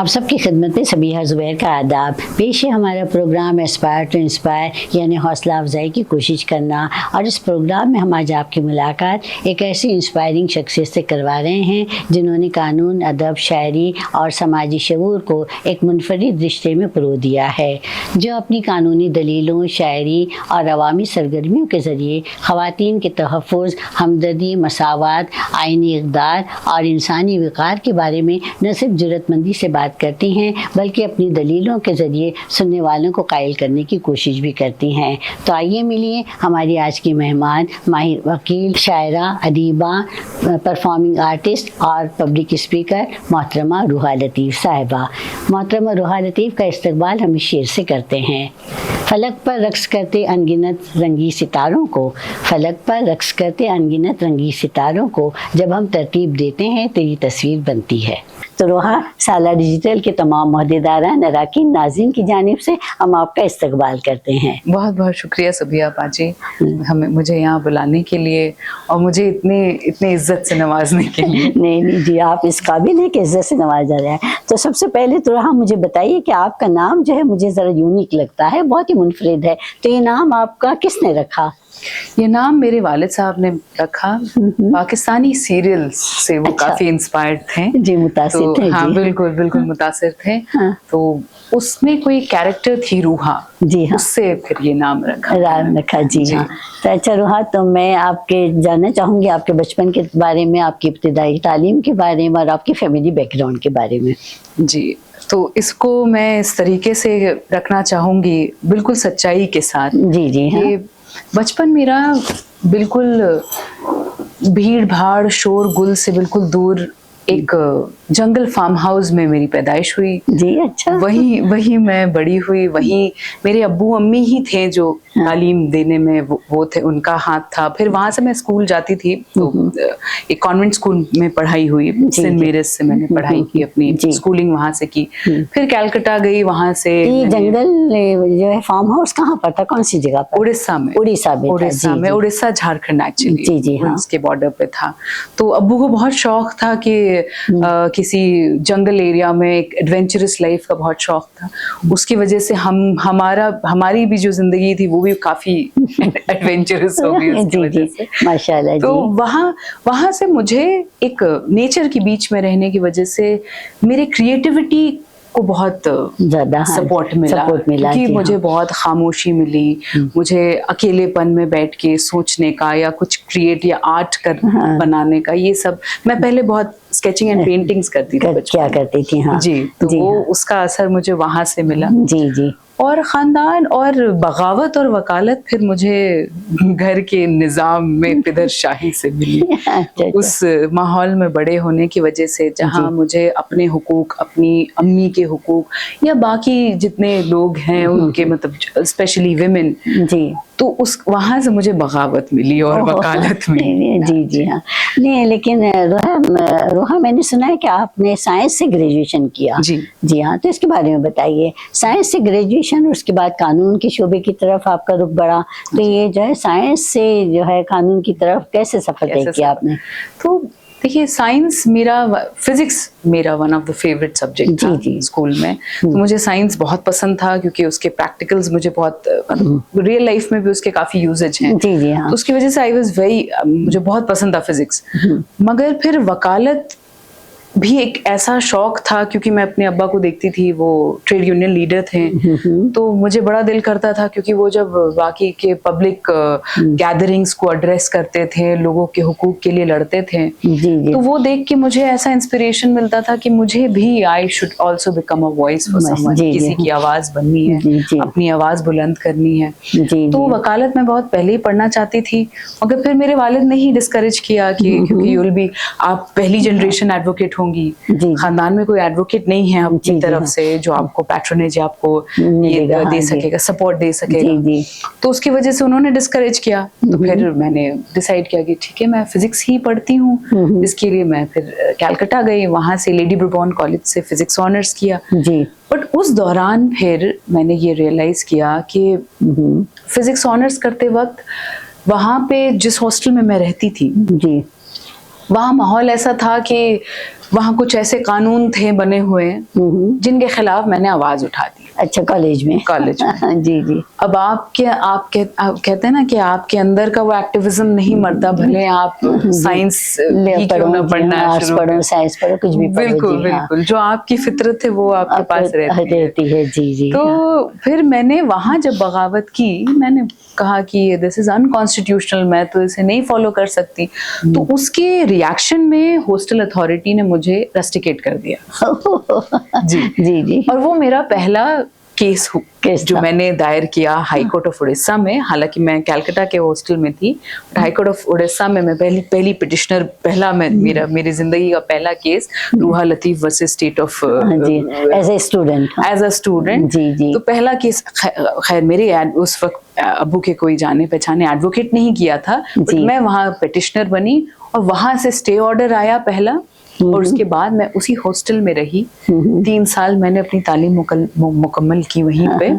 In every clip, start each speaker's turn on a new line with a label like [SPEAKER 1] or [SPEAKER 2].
[SPEAKER 1] आप सबकी खिदमत में सबीहा ज़ुबैर का आदाब। पेश है हमारा प्रोग्राम एस्पायर टू इंस्पायर, यानी हौसला अफजाई की कोशिश करना। और इस प्रोग्राम में हम आज आपकी मुलाकात एक ऐसी इंस्पायरिंग शख्सियत से करवा रहे हैं जिन्होंने कानून, अदब, शायरी और समाजी शऊर को एक मुनफरिद रिश्ते में परो दिया है, जो अपनी कानूनी दलीलों, शायरी और अवामी सरगर्मियों के ज़रिए ख़वातीन के तहफ़्फ़ुज़, हमदर्दी, मसावात, आइनी इक़दार और इंसानी वक़ार के बारे में न सिर्फ जुर्रतमंदी से बात करती हैं, बल्कि अपनी दलीलों के ज़रिए सुनने वालों को कायल करने की कोशिश भी करती हैं। तो आइए मिलिए हमारी आज की मेहमान, माहिर वकील, शायरा, अदीबा, परफॉर्मिंग आर्टिस्ट और पब्लिक स्पीकर मोहतरमा रूहा लतीफ़ साहिबा। मोहतरमा रूहा लतीफ़ का इस्तकबाल हम इस शेर से करते हैं। फलक पर रक्स करते अनगिनत रंगी सितारों को, फलक पर रक्स करते अनगिनत रंगी सितारों को जब हम तरतीब देते हैं तो ये तस्वीर बनती है। तो रूहा, साला डिजिटल के तमाम मोहद्देदारान, अराकीन, नाज़रीन की जानिब से हम आपका इस्तकबाल करते हैं।
[SPEAKER 2] बहुत बहुत शुक्रिया सबीहा बाजी, हमें मुझे यहाँ बुलाने के लिए और मुझे इतनी इज्जत से नवाजने के लिए।
[SPEAKER 1] नहीं जी, आप इस काबिल हैं कि इज्जत से नवाजा जाए। तो सबसे पहले तो रूहा मुझे बताइए कि आपका नाम जो है मुझे ज़रा यूनिक लगता है, बहुत ही मुनफरिद है। तो ये नाम आपका किसने रखा?
[SPEAKER 2] ये नाम मेरे वालिद साहब ने रखा। पाकिस्तानी सीरियल्स से वो काफी इंस्पायर्ड थे
[SPEAKER 1] जी, मुतासिर थे।
[SPEAKER 2] हाँ, बिल्कुल मुतासिर थे। तो उसमें कोई कैरेक्टर थी रूहा,
[SPEAKER 1] जी हाँ,
[SPEAKER 2] उससे फिर ये नाम रखा
[SPEAKER 1] जी हाँ। तो अच्छा रूहा, तो मैं आपके जानना चाहूँगी आपके बचपन के बारे में, आपकी इब्तिदाई तालीम के बारे में और आपकी फैमिली बैकग्राउंड के बारे में।
[SPEAKER 2] जी, तो इसको मैं इस तरीके से रखना चाहूँगी, बिल्कुल सच्चाई के साथ।
[SPEAKER 1] जी हाँ।
[SPEAKER 2] बचपन मेरा बिल्कुल भीड़ भाड़ शोर गुल से बिल्कुल दूर एक जंगल फार्म हाउस में मेरी पैदाइश हुई।
[SPEAKER 1] जी अच्छा।
[SPEAKER 2] वही मैं बड़ी हुई। वही मेरे अब्बू अम्मी ही थे जो तालीम देने में वो थे, उनका हाथ था। फिर वहां से मैं स्कूल जाती थी, तो एक कॉन्वेंट स्कूल में पढ़ाई हुई। सेंट मेरिज से मैंने पढ़ाई की, अपनी स्कूलिंग वहां से की। फिर कलकत्ता गई, वहां से।
[SPEAKER 1] ये जंगल जो है फार्म हाउस कहाँ पर था, कौन सी जगह पर?
[SPEAKER 2] उड़ीसा में। उड़ीसा झारखंड एक्चुअली।
[SPEAKER 1] जी हाँ,
[SPEAKER 2] उसके बॉर्डर पे था। तो अब्बू को बहुत शौक था कि किसी जंगल एरिया में, एक एडवेंचरस लाइफ का बहुत शौक था। उसकी वजह से हमारी भी जो जिंदगी थी वो भी काफी एडवेंचरस हो गई उसकी वजह से।
[SPEAKER 1] माशाल्लाह।
[SPEAKER 2] तो वहां से मुझे एक नेचर के बीच में रहने की वजह से मेरे क्रिएटिविटी को बहुत ज्यादा सपोर्ट मिला क्योंकि मुझे बहुत खामोशी मिली। मुझे अकेलेपन में बैठ के सोचने का या कुछ क्रिएट या आर्ट बनाने का, ये सब मैं पहले बहुत स्केचिंग एंड पेंटिंग्स करती थी।
[SPEAKER 1] क्या करती थी? हाँ
[SPEAKER 2] जी, तो वो उसका असर मुझे वहां से मिला।
[SPEAKER 1] जी।
[SPEAKER 2] और खानदान और बगावत और वकालत फिर मुझे घर के निज़ाम में पिदर शाही से मिली। उस माहौल में बड़े होने की वजह से जहाँ मुझे अपने हुकूक, अपनी अम्मी के हुकूक या बाकी जितने लोग हैं उनके, मतलब स्पेशली विमेन, जी, तो उस वहाँ से मुझे बगावत मिली और वकालत मिली।
[SPEAKER 1] जी हाँ। नहीं, लेकिन रोहा, मैंने सुना है कि आपने साइंस से ग्रेजुएशन किया। जी हाँ, तो इसके बारे में बताइए। साइंस से ग्रेजुएशन, उसके बाद कानून के शोबे की तरफ आपका रुख बढ़ा, तो ये जो है साइंस से जो है कानून की तरफ कैसे सफर तय किया आपने?
[SPEAKER 2] तो देखिए, फिजिक्स मेरा one of the favourite subject था स्कूल में। तो मुझे साइंस बहुत पसंद था क्योंकि उसके प्रैक्टिकल्स मुझे बहुत, रियल लाइफ में भी उसके काफी यूजेज हैं।
[SPEAKER 1] जी हाँ।
[SPEAKER 2] तो उसकी वजह से मुझे बहुत पसंद था फिजिक्स। मगर फिर वकालत भी एक ऐसा शौक था क्योंकि मैं अपने अब्बा को देखती थी, वो ट्रेड यूनियन लीडर थे। तो मुझे बड़ा दिल करता था क्योंकि वो जब बाकी के पब्लिक गैदरिंग्स को एड्रेस करते थे, लोगों के हुकूक के लिए लड़ते थे, तो वो देख के मुझे ऐसा इंस्पिरेशन मिलता था कि मुझे भी I should also become a voice for someone. किसी की आवाज बननी है, अपनी आवाज बुलंद करनी है। तो वकालत मैं बहुत पहले ही पढ़ना चाहती थी, मगर फिर मेरे वालिद ने ही डिस्करेज किया कि क्योंकि आप पहली जनरेशन एडवोकेट होंगी, खानदान में कोई एडवोकेट नहीं है अपनी तरफ से जो आपको पैट्रोनेज आपको ये दे सकेगा, सपोर्ट दे सकेगा। तो उसकी वजह से उन्होंने डिस्करेज किया। तो फिर मैंने डिसाइड किया कि ठीक है, मैं फिजिक्स ही पढ़ती हूँ। इसके लिए मैं फिर कलकत्ता गई, वहां से लेडी ब्रुबॉन कॉलेज से फिजिक्स ऑनर्स किया। बट उस दौरान फिर मैंने ये रियलाइज किया कि फिजिक्स ऑनर्स करते वक्त वहां पे जिस हॉस्टल में मैं रहती थी, वहाँ माहौल ऐसा था कि वहाँ कुछ ऐसे कानून थे बने हुए जिनके खिलाफ मैंने आवाज उठा दी।
[SPEAKER 1] अच्छा, कॉलेज में?
[SPEAKER 2] कॉलेज में।
[SPEAKER 1] जी जी।
[SPEAKER 2] अब आप कहते हैं ना कि आपके अंदर का वो एक्टिविज्म नहीं मरता, भले आप साइंस ही क्यों ना पढ़ना शुरू
[SPEAKER 1] पढ़ो, साइंस पढ़ो, कुछ भी पढ़ो।
[SPEAKER 2] बिल्कुल बिल्कुल, जो आपकी फितरत है वो आपके पास रहती है।
[SPEAKER 1] जी जी।
[SPEAKER 2] तो फिर मैंने वहां जब बगावत की, मैंने कहा कि दिस इज अनकॉन्स्टिट्यूशनल, मैं तो इसे नहीं फॉलो कर सकती। तो उसके रिएक्शन में हॉस्टल अथॉरिटी ने मुझे रस्टिकेट कर दिया। जी
[SPEAKER 1] जी जी।
[SPEAKER 2] और वो मेरा पहला केस जो मैंने दायर किया हाई कोर्ट ऑफ उड़ीसा में। हालांकि मैं कलकत्ता के हॉस्टल में थी, हाई कोर्ट ऑफ उड़ीसा में मैं पहली पिटिशनर, मेरी जिंदगी का पहला case Ruha Latif versus state of
[SPEAKER 1] as a student. जी जी।
[SPEAKER 2] तो पहला केस, खैर मेरे उस वक्त अब्बू के कोई जाने पहचाने एडवोकेट नहीं किया था, बट मैं वहाँ पिटिशनर बनी और वहां से स्टे ऑर्डर आया पहला। और उसके बाद मैं उसी हॉस्टल में रही 3 साल, मैंने अपनी तालीम मुकम्मल की वहीं पे,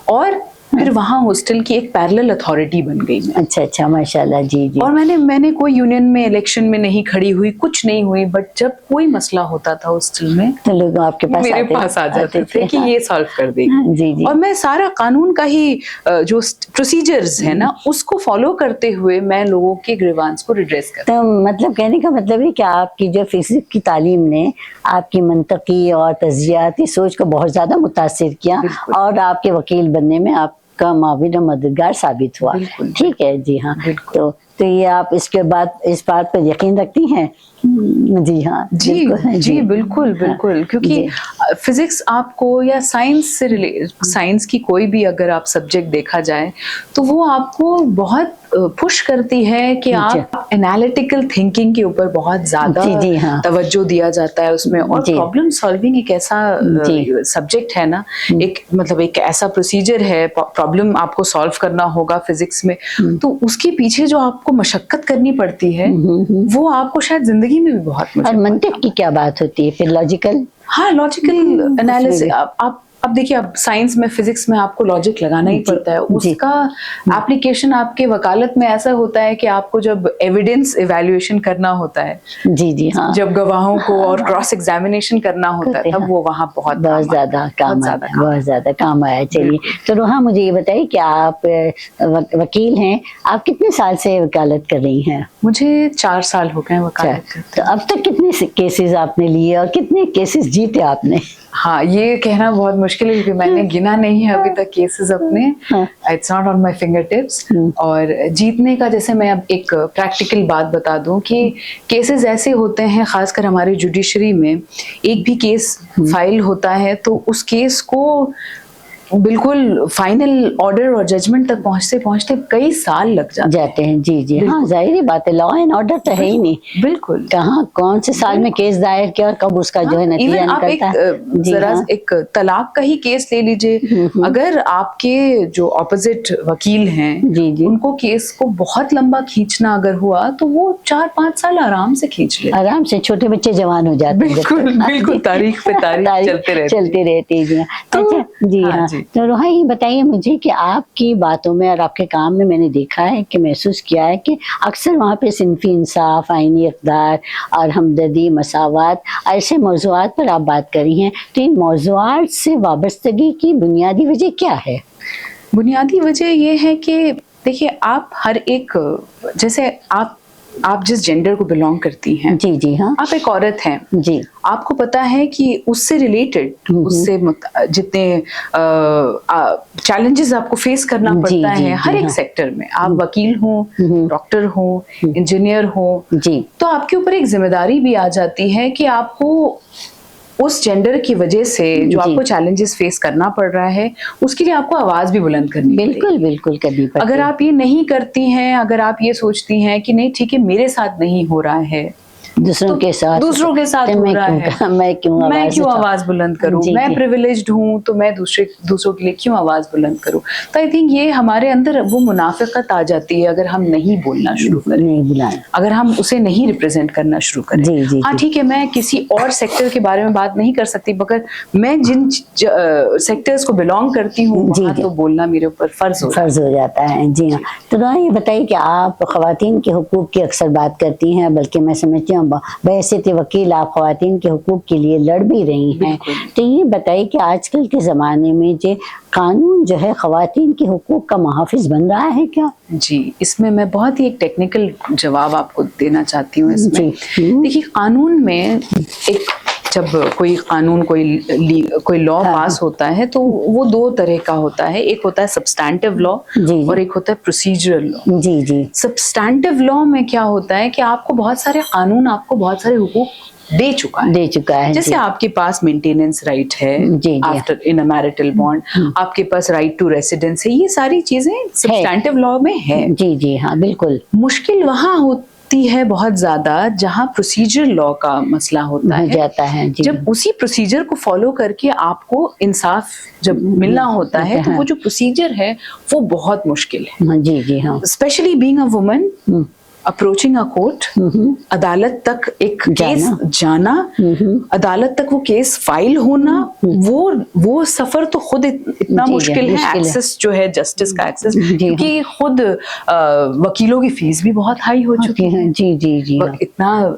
[SPEAKER 2] और फिर वहाँ हॉस्टल की एक पैरेलल अथॉरिटी बन गई मैं।
[SPEAKER 1] अच्छा अच्छा, माशाल्लाह। जी जी।
[SPEAKER 2] और मैंने कोई यूनियन में इलेक्शन में नहीं खड़ी हुई, कुछ नहीं हुई, बट जब कोई मसला होता था हॉस्टल में
[SPEAKER 1] तो लोग आपके पास
[SPEAKER 2] मेरे पास आ जाते थे कि ये सॉल्व कर देगी।
[SPEAKER 1] जी जी।
[SPEAKER 2] और मैं सारा कानून का ही जो प्रोसीजर्स है ना उसको फॉलो करते हुए मैं लोगों के ग्रीवांस को रिड्रेस करती।
[SPEAKER 1] तो मतलब कहने का मतलब है कि आपकी जो फिजिक्स की तालीम ने आपकी मंतकी और तज्जियाती सोच को बहुत ज्यादा मुतासिर किया और आपके वकील बनने में आपका माविन और मददगार साबित हुआ। ठीक है। जी हाँ। तो ये आप इसके बाद इस बात पर यकीन रखती हैं? जी हाँ।
[SPEAKER 2] जी बिल्कुल बिल्कुल, क्योंकि फिजिक्स आपको या साइंस से साइंस की कोई भी अगर आप सब्जेक्ट देखा जाए तो वो आपको बहुत पुश करती है कि आप एनालिटिकल थिंकिंग के ऊपर बहुत ज्यादा तवज्जो दिया जाता है उसमें। और प्रॉब्लम सॉल्विंग एक ऐसा सब्जेक्ट है ना, एक ऐसा प्रोसीजर है, प्रॉब्लम आपको सॉल्व करना होगा फिजिक्स में, तो उसके पीछे जो आपको मशक्कत करनी पड़ती है वो आपको शायद जिंदगी में भी बहुत।
[SPEAKER 1] और मंतिक की क्या बात होती है फिर? लॉजिकल?
[SPEAKER 2] हाँ, लॉजिकल एनालिसिस। अब देखिए, अब साइंस में फिजिक्स में आपको लॉजिक लगाना ही पड़ता है। उसका एप्लीकेशन आपके वकालत में ऐसा होता है कि आपको जब एविडेंस इवैल्यूएशन करना होता है,
[SPEAKER 1] जी जी हाँ,
[SPEAKER 2] जब गवाहों को और क्रॉस एग्जामिनेशन करना होता है, तब वो वहाँ बहुत ज्यादा
[SPEAKER 1] काम आया। चलिए, तो रोहा मुझे ये बताइए कि आप वकील हैं, आप कितने साल से वकालत कर रही हैं?
[SPEAKER 2] मुझे 4 साल हो गए वकालत करते।
[SPEAKER 1] तो अब तक कितने केसेस आपने लिए और कितने केसेस जीते आपने?
[SPEAKER 2] हाँ, ये कहना बहुत मुश्किल है क्योंकि मैंने गिना नहीं है अभी तक केसेस अपने। It's not on my finger tips. और जीतने का, जैसे मैं अब एक प्रैक्टिकल बात बता दूं कि केसेस ऐसे होते हैं, खासकर हमारे जुडिशरी में, एक भी केस फाइल होता है तो उस केस को बिल्कुल फाइनल ऑर्डर और जजमेंट तक पहुंचते पहुंचते कई साल लग जाते हैं।
[SPEAKER 1] जी जी हाँ, जाहिर बात है, लॉ एंड ऑर्डर तो है ही नहीं।
[SPEAKER 2] बिल्कुल,
[SPEAKER 1] कहाँ कौन से साल में केस दायर किया और कब उसका जो है नतीजा निकलता है।
[SPEAKER 2] जरा एक तलाक का ही केस ले लीजिए, अगर आपके जो ऑपोजिट वकील हैं
[SPEAKER 1] जी
[SPEAKER 2] उनको केस को बहुत लंबा खींचना अगर हुआ तो वो 4-5 साल आराम से खींच ले,
[SPEAKER 1] आराम से। छोटे बच्चे जवान हो जाते हैं।
[SPEAKER 2] बिल्कुल, तारीख पे तारीख चलते रहती
[SPEAKER 1] है। जी हाँ। तो रोहा, ये बताइए मुझे कि आपकी बातों में और आपके काम में मैंने देखा है कि महसूस किया है कि अक्सर वहाँ पे सिनफी इंसाफ, आईनी इक़दार और हमदर्दी, मसावत, ऐसे मौज़ूआत पर आप बात करी हैं। तो इन मौज़ूआत से वाबस्तगी की बुनियादी वजह क्या है?
[SPEAKER 2] बुनियादी वजह ये है कि देखिए, आप हर एक, जैसे आप जिस जेंडर को बिलोंग करती हैं,
[SPEAKER 1] जी जी हाँ,
[SPEAKER 2] आप एक औरत हैं
[SPEAKER 1] जी,
[SPEAKER 2] आपको पता है कि उससे रिलेटेड, उससे जितने चैलेंजेस आपको फेस करना पड़ता है हर एक सेक्टर में, आप वकील हो, डॉक्टर हो, इंजीनियर हो,
[SPEAKER 1] जी,
[SPEAKER 2] तो आपके ऊपर एक जिम्मेदारी भी आ जाती है कि आपको उस जेंडर की वजह से जो आपको चैलेंजेस फेस करना पड़ रहा है उसके लिए आपको आवाज भी बुलंद करनी
[SPEAKER 1] बिल्कुल बिल्कुल करनी पड़ती है।
[SPEAKER 2] अगर आप ये नहीं करती हैं, अगर आप ये सोचती हैं कि नहीं ठीक है मेरे साथ नहीं हो रहा है,
[SPEAKER 1] दूसरों के साथ
[SPEAKER 2] हो रहा है, मैं क्यों आवाज बुलंद करूं, मैं प्रिविलेज्ड हूं तो मैं दूसरों के लिए क्यों आवाज बुलंद करूं। तो आई थिंक ये हमारे अंदर वो मुनाफिकत आ जाती है अगर हम नहीं बोलना शुरू करें, अगर हम उसे नहीं रिप्रेजेंट करना शुरू करें। हाँ ठीक है, मैं किसी और सेक्टर के बारे में बात नहीं कर सकती, मगर मैं जिन सेक्टर्स को बिलोंग करती हूँ वहाँ तो बोलना मेरे ऊपर फर्ज हो जाता है।
[SPEAKER 1] जी हाँ। तो ये बताइए कि आप ख़वातीन के हुकूक की अक्सर बात करती हैं, बल्कि मैं समझती हूँ बहैसियत वकील आप ख़वातीन के हुकूक़ के लिए लड़ भी रही हैं। तो ये बताइए कि आजकल के ज़माने में जो कानून जो है ख़वातीन के हुकूक़ का मुहाफ़िज़ बन रहा है क्या?
[SPEAKER 2] जी, इसमें मैं बहुत ही एक टेक्निकल जवाब आपको देना चाहती हूँ इसमें। देखिए, कानून में एक जब कोई कानून कोई लॉ पास होता है तो वो दो तरह का होता है। एक होता है सब्सटैंटिव लॉ और एक होता है प्रोसीजरल लॉ।
[SPEAKER 1] जी जी।
[SPEAKER 2] सब्सटैंटिव लॉ में क्या होता है कि आपको बहुत सारे कानून आपको बहुत सारे हुकूक दे चुका है। जैसे आपके पास मेंटेनेंस राइट है after in a marital bond, आपके पास राइट टू रेसिडेंस है, ये सारी चीजें सब्सटैंटिव लॉ में है।
[SPEAKER 1] जी जी हाँ बिल्कुल।
[SPEAKER 2] मुश्किल वहां होती है बहुत ज्यादा जहां प्रोसीजर लॉ का मसला होता है। जब उसी प्रोसीजर को फॉलो करके आपको इंसाफ जब मिलना होता है तो वो जो प्रोसीजर है वो बहुत मुश्किल है।
[SPEAKER 1] जी जी हाँ।
[SPEAKER 2] Specially being a woman approaching a court, अदालत तक एक केस जाना, अदालत तक वो केस फाइल होना, वो सफर तो खुद इतना मुश्किल है। एक्सेस जो है जस्टिस का एक्सेस, क्योंकि खुद वकीलों की फीस भी बहुत हाई हो चुकी है।
[SPEAKER 1] जी जी जी।
[SPEAKER 2] इतना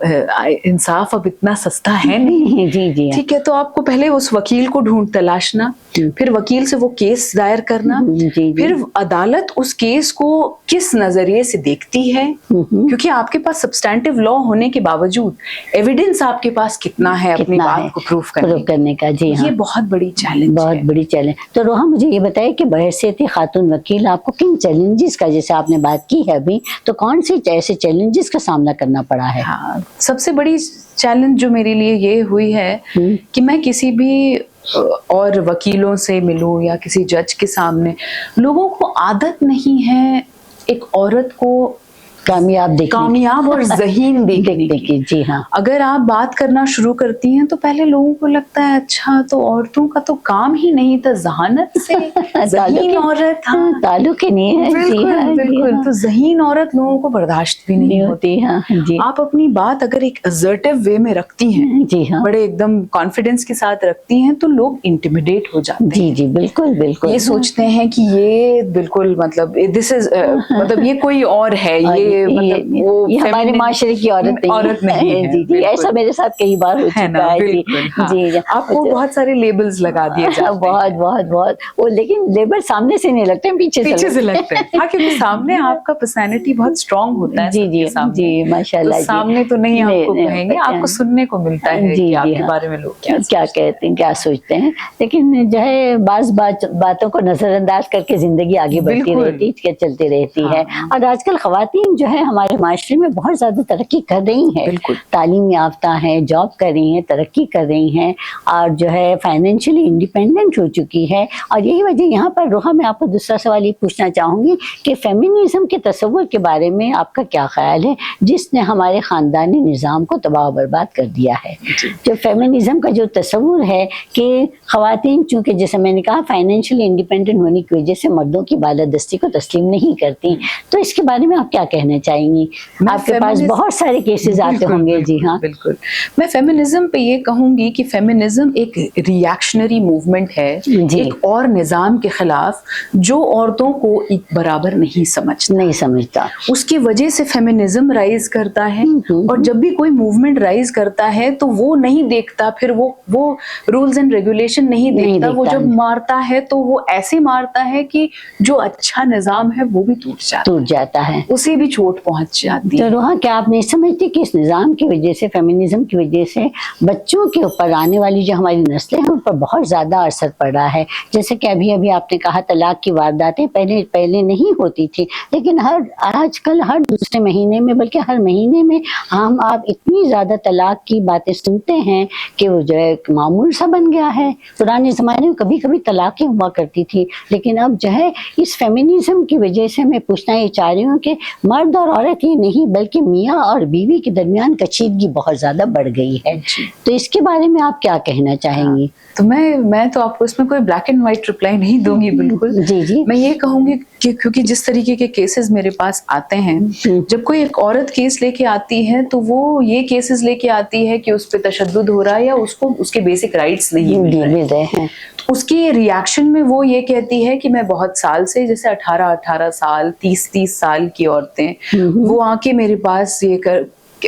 [SPEAKER 2] इंसाफ अब इतना सस्ता है नहीं।
[SPEAKER 1] जी जी।
[SPEAKER 2] ठीक है, तो आपको पहले उस वकील को तलाशना, फिर वकील से वो केस दायर करना, फिर अदालत उस केस को किस नजरिए से देखती है, क्योंकि आपके पास सब्सटैंटिव लॉ होने के बावजूद एविडेंस आपके पास कितना है अपनी बात को प्रूफ करने का। जी हाँ, ये बहुत बड़ी चैलेंज,
[SPEAKER 1] बहुत बड़ी चैलेंज। तो रोहा मुझे ये बताइए कि बहैसियत खातून वकील आपको किन चैलेंजेस का, जैसे आपने बात की है अभी, तो कौन से ऐसे चैलेंजेस का सामना करना पड़ा है?
[SPEAKER 2] हाँ, सबसे बड़ी चैलेंज जो मेरे लिए ये हुई है कि मैं किसी भी और वकीलों से मिलूं या किसी जज के सामने, लोगों को आदत नहीं है एक औरत को कामयाब और ज़हीन देखने की।
[SPEAKER 1] जी हाँ।
[SPEAKER 2] अगर आप बात करना शुरू करती हैं तो पहले लोगों को लगता है अच्छा तो औरतों का तो काम ही नहीं था ज़हानत से, ज़हीन औरत, हाँ
[SPEAKER 1] ताल्लुक ही नहीं है।
[SPEAKER 2] बिल्कुल बिल्कुल। तो ज़हीन औरत लोगों को बर्दाश्त भी नहीं होती।
[SPEAKER 1] हाँ जी।
[SPEAKER 2] आप अपनी बात अगर एक असर्टिव वे में रखती हैं,
[SPEAKER 1] जी हाँ,
[SPEAKER 2] बड़े एकदम कॉन्फिडेंस के साथ रखती हैं, तो लोग इंटिमिडेट हो जाते हैं।
[SPEAKER 1] जी जी बिल्कुल बिल्कुल।
[SPEAKER 2] ये सोचते हैं कि ये बिल्कुल मतलब दिस इज मतलब ये कोई और है, ये मतलब
[SPEAKER 1] ये हमारे माशरे की औरत नहीं है। जी जी, ऐसा मेरे साथ कई बार हो चुका है। जी
[SPEAKER 2] जी, आपको बहुत सारे लेबल्स लगा दिए जाते हैं।
[SPEAKER 1] बहुत बहुत बहुत, वो लेकिन लेबल सामने से नहीं लगते, पीछे से लगते हैं।
[SPEAKER 2] हाँ, क्योंकि सामने आपका पर्सनैलिटी बहुत स्ट्रॉन्ग होता है।
[SPEAKER 1] जी जी जी माशाल्लाह।
[SPEAKER 2] सामने तो नहीं आपको कहेंगे, आपको सुनने को मिलता है कि आपके बारे में लोग क्या
[SPEAKER 1] कहते हैं, क्या सोचते हैं। लेकिन जो है बाज़ बातों को नजरअंदाज करके जिंदगी आगे बढ़ती रहती है, चलती रहती है। और आजकल खवातीन जो है हमारे माशरे में बहुत ज्यादा तरक्की कर रही हैं, तालीम याफ्ता हैं, जॉब कर रही हैं, तरक्की कर रही हैं और जो है फाइनेंशियली इंडिपेंडेंट हो चुकी है। और यही वजह यहाँ पर रोहा, मैं आपको दूसरा सवाल ये पूछना चाहूँगी कि फेमिनिज्म के तस्वुर के बारे में आपका क्या ख्याल है, जिसने हमारे ख़ानदानी निज़ाम को तबाह बर्बाद कर दिया है। जो फेमिनिज्म का जो तस्वुर है कि ख़वातीन चूँकि जैसे मैंने कहा फाइनेंशियली इंडिपेंडेंट होने की वजह से मर्दों की बालादस्ती को तस्लीम नहीं करती, तो इसके बारे में आप क्या कहना चाहेंगी? आपके पास बहुत सारे केसेस आते होंगे। जी हाँ
[SPEAKER 2] बिल्कुल। मैं फेमिनिज्म पे ये कहूंगी कि फेमिनिज्म एक रिएक्शनरी मूवमेंट है, एक और निजाम के खिलाफ जो औरतों को एक बराबर नहीं समझता। उसकी वजह से फेमिनिज्म राइज करता है। और जब भी कोई मूवमेंट राइज करता है तो वो नहीं देखता, फिर वो रूल्स एंड रेगुलेशन नहीं देखता। वो जब मारता है तो वो ऐसे मारता है कि जो अच्छा निजाम है वो भी टूट जाता है, उसे भी चोट पहुंच जाती है।
[SPEAKER 1] तो रोहा, क्या आप नहीं समझती कि इस निज़ाम की वजह से, फेमिनिज्म की वजह से बच्चों के ऊपर, आने वाली जो हमारी नस्लें हैं उन पर बहुत ज़्यादा असर पड़ रहा है? जैसे कि अभी आपने कहा तलाक की वारदातें पहले नहीं होती थी, लेकिन आजकल हर दूसरे महीने में, बल्कि हर महीने में आप इतनी ज़्यादा तलाक की बातें सुनते हैं कि वो जो है मामूल सा बन गया है। पुराने ज़माने में कभी कभी तलाक़ें हुआ करती थी, लेकिन अब जो है इस फेमिनिज्म की वजह से मैं पूछना ये चाह रही हूँ कि मर्द और औरत ही नहीं बल्कि मियाँ और बीवी के दरमियान कशीदगी बहुत ज्यादा बढ़ गई है। तो इसके बारे में आप क्या कहना चाहेंगी?
[SPEAKER 2] तो मैं तो आपको इसमें कोई ब्लैक एंड व्हाइट रिप्लाई नहीं दूंगी। बिल्कुल
[SPEAKER 1] जी जी।
[SPEAKER 2] मैं ये कहूंगी कि क्योंकि जिस तरीके के केसेस मेरे पास आते हैं, जब कोई एक औरत केस लेके आती है तो वो ये केसेस लेके आती है कि उस पर तशद्दुद हो रहा है या उसको उसके बेसिक राइट्स नहीं मिल रहे हैं। उसके रिएक्शन में वो ये कहती है कि मैं बहुत साल से, जैसे 18 साल 30 साल की औरतें वो आके मेरे पास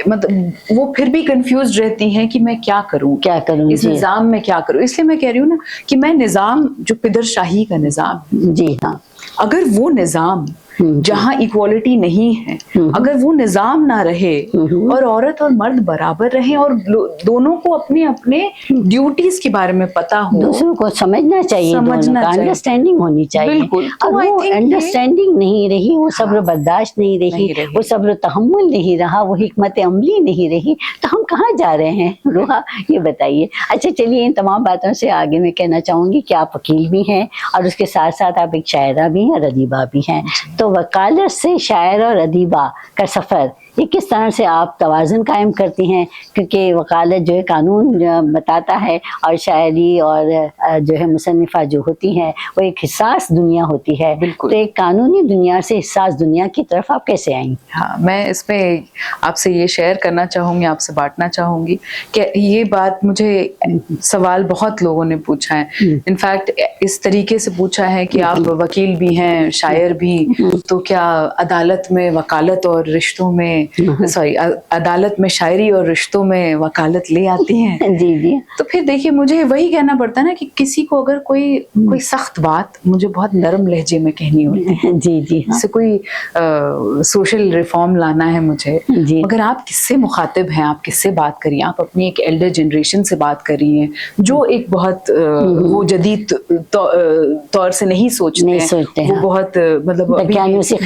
[SPEAKER 2] مطلب وہ پھر بھی کنفیوزڈ رہتی ہیں کہ میں کیا کروں اس نظام میں کیا کروں. اس لیے میں کہہ رہی ہوں نا کہ میں نظام جو پدر شاہی کا نظام،
[SPEAKER 1] جی ہاں،
[SPEAKER 2] اگر وہ نظام جہاں ایکوالٹی نہیں ہے، اگر وہ نظام نہ رہے اور عورت اور مرد برابر رہیں اور دونوں کو اپنے اپنے ڈیوٹیز کے بارے میں پتا ہو،
[SPEAKER 1] دوسروں کو سمجھنا چاہیے، انڈرسٹینڈنگ ہونی چاہیے.
[SPEAKER 2] بالکل.
[SPEAKER 1] اب وہ انڈرسٹینڈنگ نہیں رہی، وہ صبر برداشت نہیں رہی، وہ صبر و تحمل نہیں رہا، وہ حکمت عملی نہیں رہی، تو ہم کہاں جا رہے ہیں روحا؟ یہ بتائیے. اچھا چلیے، ان تمام باتوں سے آگے میں کہنا چاہوں گی کہ آپ وکیل بھی ہیں اور اس کے ساتھ ساتھ آپ ایک شاعرہ بھی ہیں اور ادیبہ بھی ہیں. تو وکالت سے شاعر اور ادیبہ کا سفر یہ کس طرح سے آپ توازن قائم کرتی ہیں؟ کیونکہ وکالت جو ہے قانون بتاتا ہے، اور شاعری اور جو ہے مصنفہ جو ہوتی ہیں وہ ایک حساس دنیا ہوتی ہے.
[SPEAKER 2] بالکل.
[SPEAKER 1] تو ایک قانونی دنیا سے حساس دنیا کی طرف آپ کیسے آئیں؟
[SPEAKER 2] ہاں، میں اس میں آپ سے یہ شیئر کرنا چاہوں گی، آپ سے بانٹنا چاہوں گی کہ یہ بات مجھے سوال بہت لوگوں نے پوچھا ہے. انفیکٹ اس طریقے سے پوچھا ہے کہ آپ وکیل بھی ہیں، شاعر بھی، تو کیا عدالت میں وکالت اور رشتوں میں عدالت میں شاعری اور رشتوں میں وکالت لے آتی ہیں؟
[SPEAKER 1] جی جی.
[SPEAKER 2] تو پھر دیکھیے، مجھے وہی کہنا پڑتا ہے نا کہ کسی کو اگر کوئی سخت بات مجھے بہت نرم لہجے میں کہنی ہوتی ہے.
[SPEAKER 1] جی جی.
[SPEAKER 2] جیسے کوئی سوشل ریفارم لانا ہے مجھے، مگر آپ کس سے مخاطب ہیں، آپ کس سے بات کر رہی ہیں؟ آپ اپنی ایک ایلڈر جنریشن سے بات کر رہی ہیں جو ایک بہت وہ جدید طور سے نہیں سوچتے ہیں، وہ بہت مطلب دقیانوسی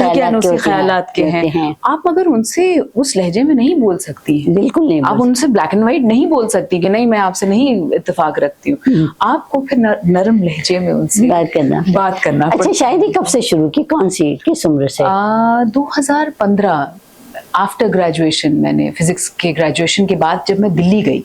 [SPEAKER 2] خیالات کے ہیں. آپ مگر ان سے اس لہجے میں نہیں بول سکتی ہیں.
[SPEAKER 1] بالکل نہیں.
[SPEAKER 2] آپ ان سے بلیک اینڈ وائٹ نہیں بول سکتی کہ نہیں میں آپ سے نہیں اتفاق رکھتی ہوں. آپ کو پھر نرم لہجے میں ان سے بات کرنا.
[SPEAKER 1] اچھا، شاعری کب سے شروع کی؟ کون سی، کس عمر سے؟
[SPEAKER 2] 2015 آفٹر گریجویشن. میں نے فزکس کے گریجویشن کے بعد جب میں دلی گئی،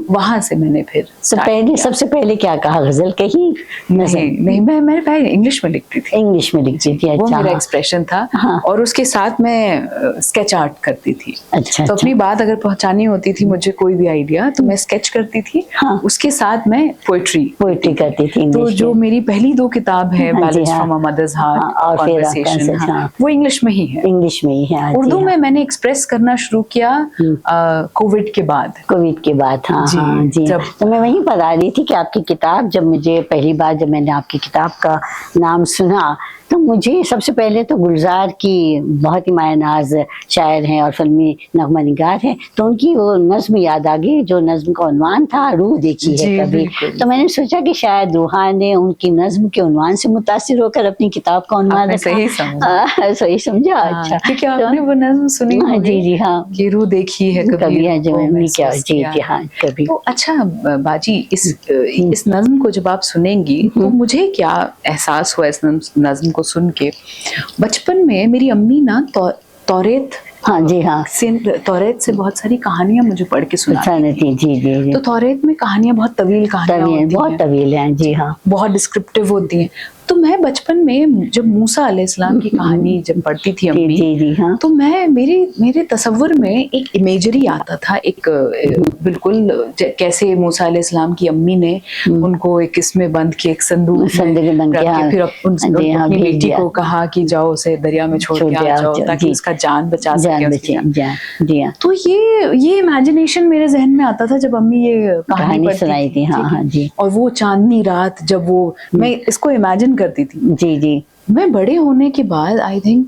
[SPEAKER 2] وہاں سے میں نے پھر
[SPEAKER 1] سب سے پہلے کیا کہا؟ غزل کہی؟
[SPEAKER 2] نہیں، میں پہلے انگلش میں لکھتی تھی.
[SPEAKER 1] انگلش میں لکھتی تھی.
[SPEAKER 2] وہ میرا ایکسپریشن تھا، اور اس کے ساتھ میں اسکیچ آرٹ کرتی تھی.
[SPEAKER 1] اچھا.
[SPEAKER 2] تو اپنی بات اگر پہنچانی ہوتی تھی مجھے کوئی بھی آئیڈیا، تو میں اسکیچ کرتی تھی، اس کے ساتھ میں پوئٹری
[SPEAKER 1] کرتی تھی.
[SPEAKER 2] تو جو میری پہلی 2 کتاب ہے، ballads from a mother's heart اور کانورسیشن، وہ انگلش میں ہی ہے.
[SPEAKER 1] انگلش میں ہی ہے.
[SPEAKER 2] اردو میں نے ایکسپریس کرنا شروع کیا کووڈ کے بعد.
[SPEAKER 1] ہاں جی. تو میں وہیں پر آ رہی تھی کہ آپ کی کتاب، جب مجھے پہلی بار جب میں نے آپ کی کتاب کا نام سنا، تو مجھے سب سے پہلے تو گلزار کی بہت ہی مایہ ناز شاعر ہیں اور فلمی نغمہ نگار ہیں، تو ان کی وہ نظم یاد آ گئی جو نظم کا عنوان تھا روح دیکھی ہے کبھی. تو میں نے سوچا کہ شاید روحا نے ان کی نظم کے عنوان سے متاثر ہو کر اپنی کتاب کا عنوان رکھا.
[SPEAKER 2] صحیح سمجھا.
[SPEAKER 1] اچھا،
[SPEAKER 2] کیونکہ آپ نے وہ نظم سنی ہوگی.
[SPEAKER 1] جی جی. ہاں،
[SPEAKER 2] کہ روح دیکھی ہے کبھی
[SPEAKER 1] ہے جو کیا. جی جی. ہاں کبھی.
[SPEAKER 2] تو اچھا باجی، اس نظم کو جب آپ سنیں گی تو مجھے کیا احساس ہوا اس نظم کو سن کے؟ بچپن میں میری امی نا توریت،
[SPEAKER 1] ہاں جی ہاں،
[SPEAKER 2] توریت سے بہت ساری کہانیاں مجھے پڑھ کے سناتی تھی.
[SPEAKER 1] جی جی.
[SPEAKER 2] تو توریت میں کہانیاں بہت طویل کہانیاں،
[SPEAKER 1] بہت طویل ہیں. جی ہاں،
[SPEAKER 2] بہت ڈسکرپٹیو ہوتی ہیں. تو میں بچپن میں جب موسیٰ علیہ السلام کی کہانی جب پڑھتی تھی امی، تو میرے تصور میں ایک امیجری آتا تھا، ایک بالکل کیسے موسیٰ علیہ السلام کی امی نے ان کو ایک اس میں بند کے ایک صندوق میں رکھ کے پھر اپنی بیٹی کو کہا کہ جاؤ اسے دریا میں چھوڑ کے آ جاؤ تاکہ اس کا جان بچا سکے. تو یہ امیجنیشن میرے ذہن میں آتا تھا جب امی یہ کہانی سنائی تھی. اور وہ چاندنی رات جب وہ، میں اس کو امیجن کرتی تھی.
[SPEAKER 1] جی جی.
[SPEAKER 2] میں بڑے ہونے کے بعد آئی تھنک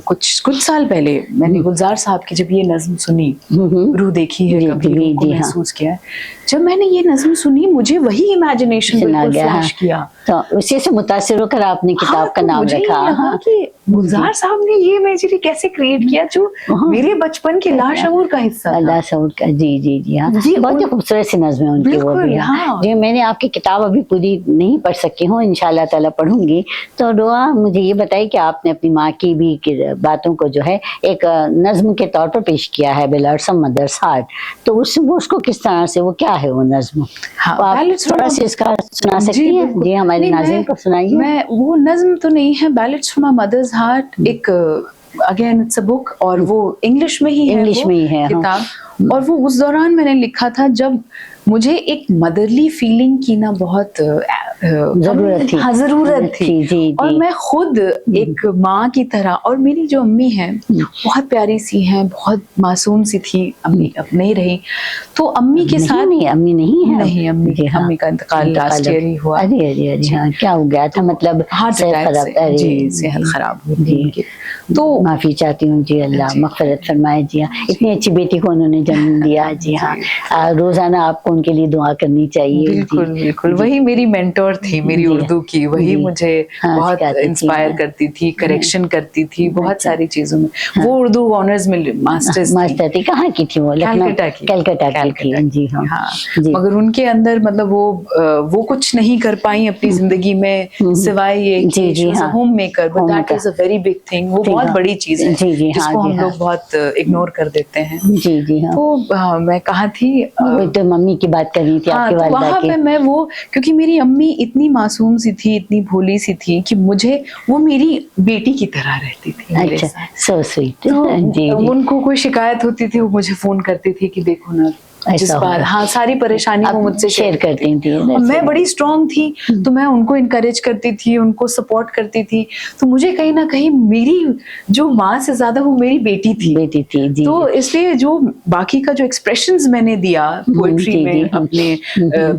[SPEAKER 2] کچھ سال پہلے میں نے گلزار صاحب کی جب یہ نظم سنی، روح دیکھی ہے کبھی، روح کو محسوس کیا، جب میں نے یہ نظم سنی مجھے وہی امیجنیشن بالکل فلیش کیا.
[SPEAKER 1] تو اسی سے متاثر ہو کر آپ نے کتاب کا نام رکھا.
[SPEAKER 2] کہ گلزار صاحب نے یہ امیجری کیسے کریٹ کیا جو میرے بچپن کے لاشعور کا حصہ تھا.
[SPEAKER 1] لاشعور کا. جی جی جی. ہاں، بہت ہی خوبصورت سی نظم ہے ان کی وہ بھی. جی، میں نے آپ کی کتاب ابھی پوری نہیں پڑھ سکی ہوں، انشاءاللہ تعالیٰ پڑھوں گی. تو روحا مجھے یہ بتائی کہ آپ نے اپنی ماں کی بھی باتوں کو جو ہے ایک نظم کے طور پر پیش کیا ہے، بیلٹس فرام مدرز ہارٹ. تو اس کو کس طرح سے، وہ کیا ہے وہ نظم؟ آپ تھوڑا سا اس کا سنا سکتی ہیں؟ جی ہمارے ناظرین کو سنائیے.
[SPEAKER 2] میں وہ نظم تو نہیں ہے، بیلٹس فرام مدرز ہارٹ ایک اگین اٹس اے بک، اور وہ انگلش میں ہی ہے کتاب. اور وہ اس دوران میں نے لکھا تھا جب مجھے ایک مدرلی فیلنگ کی نا بہت
[SPEAKER 1] ضرورت تھی.
[SPEAKER 2] ہاں ضرورت تھی.
[SPEAKER 1] جی.
[SPEAKER 2] اور میں خود ایک ماں کی طرح, اور میری جو امی ہیں بہت پیاری سی ہیں, بہت معصوم سی تھی. امی اب نہیں رہی, تو امی کے ساتھ
[SPEAKER 1] امی نہیں ہے.
[SPEAKER 2] نہیں, امی کا انتقال لاسٹ ایئر ہی ہوا.
[SPEAKER 1] ارے ہاں, کیا ہو گیا تھا؟ مطلب
[SPEAKER 2] ہارٹ اٹیک سے. جی, صحت خراب ہوئی تھی ان کی.
[SPEAKER 1] تو معافی چاہتی ہوں جی, اللہ مغفرت فرمائے. جی ہاں, اتنی اچھی بیٹی کو انہوں نے جنم دیا. جی ہاں, روزانہ آپ کو ان کے لیے دعا کرنی چاہیے.
[SPEAKER 2] بالکل بالکل, وہی میری مینٹور تھی میری اردو کی, وہی مجھے بہت انسپائر کرتی تھی, کریکشن کرتی تھی بہت ساری چیزوں میں. وہ اردو آنرز میں ماسٹرز
[SPEAKER 1] تھی. کہاں کی تھی وہ؟ کلکتہ کی تھی. جی ہاں.
[SPEAKER 2] مگر ان کے اندر مطلب وہ کچھ نہیں کر پائیں اپنی زندگی میں سوائے یہ کہ home maker, but that is a very big thing. وہ بہت بڑی چیز ہے جس کو ہم لوگ بہت اگنور کر دیتے ہیں.
[SPEAKER 1] جی جی ہاں.
[SPEAKER 2] تو میں کہاں تھی,
[SPEAKER 1] تو ممی کی بات کر رہی تھی آپ کی والدہ کی.
[SPEAKER 2] وہاں پہ میں وہ, کیونکہ میری امی اتنی معصوم سی تھی, اتنی بھولی سی تھی کہ مجھے وہ میری بیٹی کی طرح رہتی تھی.
[SPEAKER 1] اچھا, سو سویٹ. جی,
[SPEAKER 2] ان کو کوئی شکایت ہوتی تھی وہ مجھے فون کرتی تھی کہ دیکھو نا جس بات, ہاں ساری پریشانی وہ مجھ سے شیئر کرتی تھی. میں بڑی اسٹرانگ تھی تو میں ان کو انکریج کرتی تھی, ان کو سپورٹ کرتی تھی. تو مجھے کہیں نہ کہیں میری جو ماں سے زیادہ وہ میری بیٹی تھی. تو اس لیے جو باقی کا جو ایکسپریشنز میں نے دیا پوئٹری میں, اپنے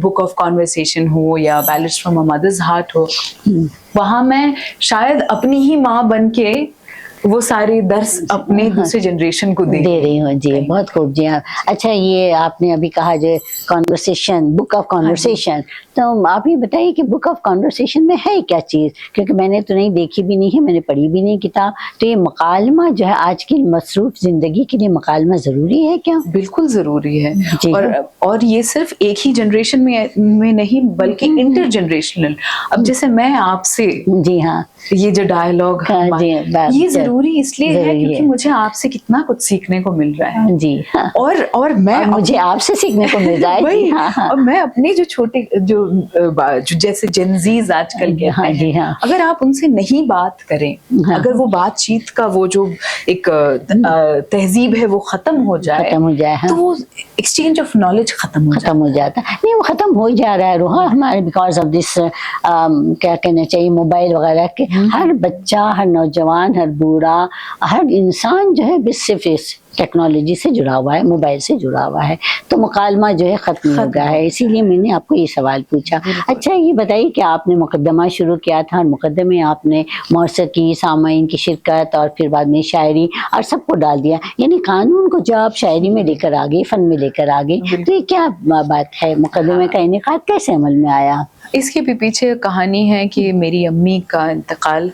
[SPEAKER 2] بک آف کانورسیشن ہو یا bullets from a mother's heart ہو, وہاں میں شاید اپنی ہی ماں بن کے وہ سارے درس اپنے دوسرے جنریشن کو دے
[SPEAKER 1] رہی ہوں. جی بہت خوب. جی ہاں. اچھا, یہ آپ نے ابھی کہا جو کانورسیشن, بک آف کانورسیشن, تو آپ یہ بتائیے کہ بک آف کانورسیشن میں ہے کیا چیز؟ کیونکہ میں نے تو نہیں دیکھی بھی نہیں ہے, میں نے پڑھی بھی نہیں کتاب. تو یہ مکالمہ جو ہے آج کی مصروف زندگی کے لیے مکالمہ ضروری ہے کیا؟
[SPEAKER 2] بالکل ضروری ہے. اور یہ صرف ایک ہی جنریشن میں نہیں بلکہ انٹر جنریشنل. اب جیسے میں آپ سے,
[SPEAKER 1] جی ہاں,
[SPEAKER 2] یہ جو ڈائلاگ یہ ضروری اس لیے ہے کیونکہ مجھے آپ سے کتنا کچھ سیکھنے کو مل رہا ہے.
[SPEAKER 1] جی,
[SPEAKER 2] اور میں
[SPEAKER 1] مجھے آپ سے سیکھنے کو مل رہا ہے.
[SPEAKER 2] اور میں اپنے جو چھوٹے جو جیسے جنزیز آج کل کہتے ہیں, اگر آپ ان سے نہیں بات کریں, اگر وہ بات چیت کا وہ جو ایک تہذیب ہے وہ ختم ہو جائے تو وہ ایکسچینج آف نالج ختم ہو
[SPEAKER 1] جاتا ہے. نہیں, وہ ختم ہو جا رہا ہے روحا ہمارے, بیکاز آف دس کیا کہنا چاہیے موبائل وغیرہ کے. ہر بچہ, ہر نوجوان, ہر بوڑھا, ہر انسان جو ہے بس صرف اس ٹیکنالوجی سے جڑا ہوا ہے, موبائل سے جڑا ہوا ہے. تو مکالمہ جو ہے ختم ہو گیا ہے, اسی لیے میں نے آپ کو یہ سوال پوچھا. اچھا, یہ بتائیے کہ آپ نے مقدمہ شروع کیا تھا, اور مقدمے آپ نے موسیقی, سامعین کی شرکت, اور پھر بعد میں شاعری اور سب کو ڈال دیا. یعنی قانون کو جو آپ شاعری میں لے کر آگے, فن میں لے کر آگے, تو یہ کیا بات ہے؟ مقدمے کا انعقاد کیسے عمل میں آیا؟
[SPEAKER 2] اس کے بھی پیچھے کہانی ہے کہ میری امی کا انتقال